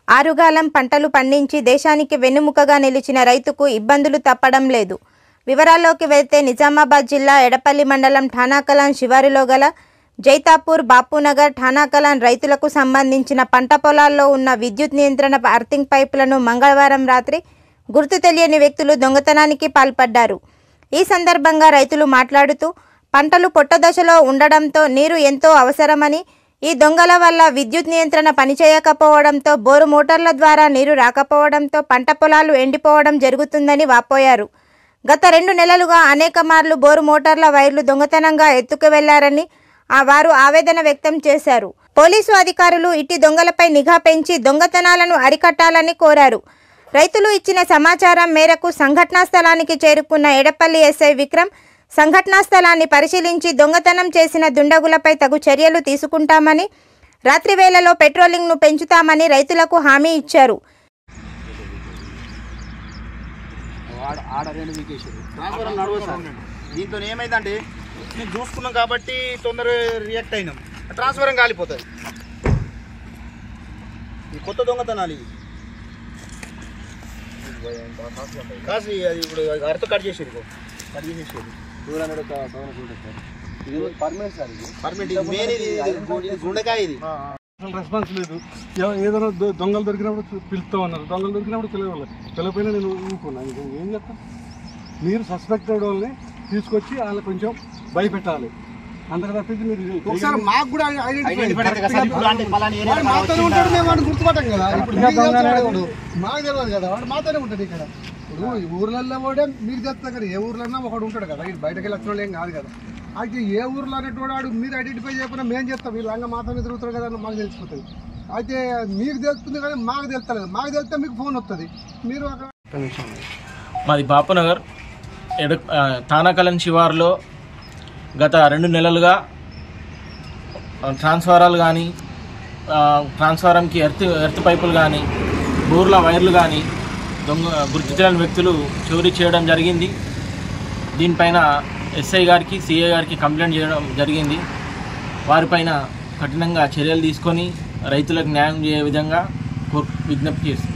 ఆరుగాలం పంటలు పండించి దేశానికి వెన్నుముకగా నిలిచిన రైతుకు ఇబ్బందులు తప్పడం లేదు. వివరాల్లోకి వెళ్తే నిజామాబాద్ జిల్లా ఎడపల్లి మండలం ఠానాకలాన్ శివారులో గల జైతాపూర్, బాపూనగర్, ఠానాకలాన్ రైతులకు సంబంధించిన పంట పొలాల్లో ఉన్న విద్యుత్ నియంత్రణ అర్థింగ్ పైపులను మంగళవారం రాత్రి గుర్తు తెలియని వ్యక్తులు దొంగతనానికి పాల్పడ్డారు. ఈ సందర్భంగా రైతులు మాట్లాడుతూ పంటలు పొట్టదశలో ఉండడంతో నీరు ఎంతో అవసరమని, ఈ దొంగల వల్ల విద్యుత్ నియంత్రణ పనిచేయకపోవడంతో బోరు మోటార్ల ద్వారా నీరు రాకపోవడంతో పంట పొలాలు ఎండిపోవడం జరుగుతుందని వాపోయారు. గత 2 నెలలుగా అనేక మార్లు బోరు మోటార్ల వైర్లు దొంగతనంగా ఎత్తుకు వెళ్లారని వారు ఆవేదన వ్యక్తం చేశారు. పోలీసు అధికారులు ఇట్టి దొంగలపై నిఘా పెంచి దొంగతనాలను అరికట్టాలని కోరారు. రైతులు ఇచ్చిన సమాచారం మేరకు సంఘటనా స్థలానికి చేరుకున్న ఎడపల్లి ఎస్ఐ విక్రమ్ సంఘటనా స్థలాన్ని పరిశీలించి దొంగతనం చేసిన దుండగులపై తగు చర్యలు తీసుకుంటామని, రాత్రి వేళలో పెట్రోలింగ్ను పెంచుతామని రైతులకు హామీ ఇచ్చారు. దీంతో ఏమైందంటే మేము చూసుకున్నాం కాబట్టి తొందరగా రియాక్ట్ అయినాం. ట్రాన్స్ఫర్ కాలిపోతుంది. ఈ కొత్త దొంగతనాలు ఇవి కాసి అది ఇప్పుడు అర్థం కట్ చేసేది గుండెకాయ ఇది రెస్పాన్స్ లేదు. ఏదైనా దొంగలు దొరికినప్పుడు పిలుస్తూ ఉన్నారు. దొంగలు దొరికినప్పుడు పిలవపోయినా నేను ఊరుకున్నాను. ఏం చెప్తాను? మీరు సస్పెక్టెడ్ వాళ్ళని తీసుకొచ్చి వాళ్ళని కొంచెం భయపెట్టాలి. అంతకు తప్పించి మీరు ఒకసారి మాకు కూడా గుర్తుపట్టాం కదా. ఇప్పుడు మాకు తెలియదు కదా, వాడు మాతోనే ఉంటుంది. ఇక్కడ ఇప్పుడు ఊర్లలో కూడా మీకు తెలుస్తుంది కదా, ఏ ఊర్లన్నా ఒకడు ఉంటాడు కదా. ఇది బయటకు వెళ్ళి వచ్చిన ఏం కాదు కదా. అయితే ఏ ఊర్లో అనేటువంటి వాడు మీరు ఐడెంటిఫై చేయకుండా మేము చెప్తాం వీళ్ళంగా మాతోనే తిరుగుతారు కదా, మాకు తెలిసిపోతుంది. అయితే మీకు తెలుస్తుంది కానీ మాకు తెలుస్తలేదు. మాకు తెలిస్తే మీకు ఫోన్ వస్తుంది. మీరు మాది బాపునగర్ ఠానాకలాన్ శివారులో గత 2 నెలలుగా ట్రాన్స్ఫారాలు కానీ, ట్రాన్స్ఫారంకి ఎర్త్ పైపులు కానీ, బోర్ల వైర్లు కానీ గుర్తు తెలియని వ్యక్తులు చోరీ చేయడం జరిగింది. దీనిపైన ఎస్ఐ గారికి, సిఐ గారికి కంప్లైంట్ చేయడం జరిగింది. వారిపైన కఠినంగా చర్యలు తీసుకొని రైతులకు న్యాయం చేసే విధంగా విజ్ఞప్తి చేస్తుంది.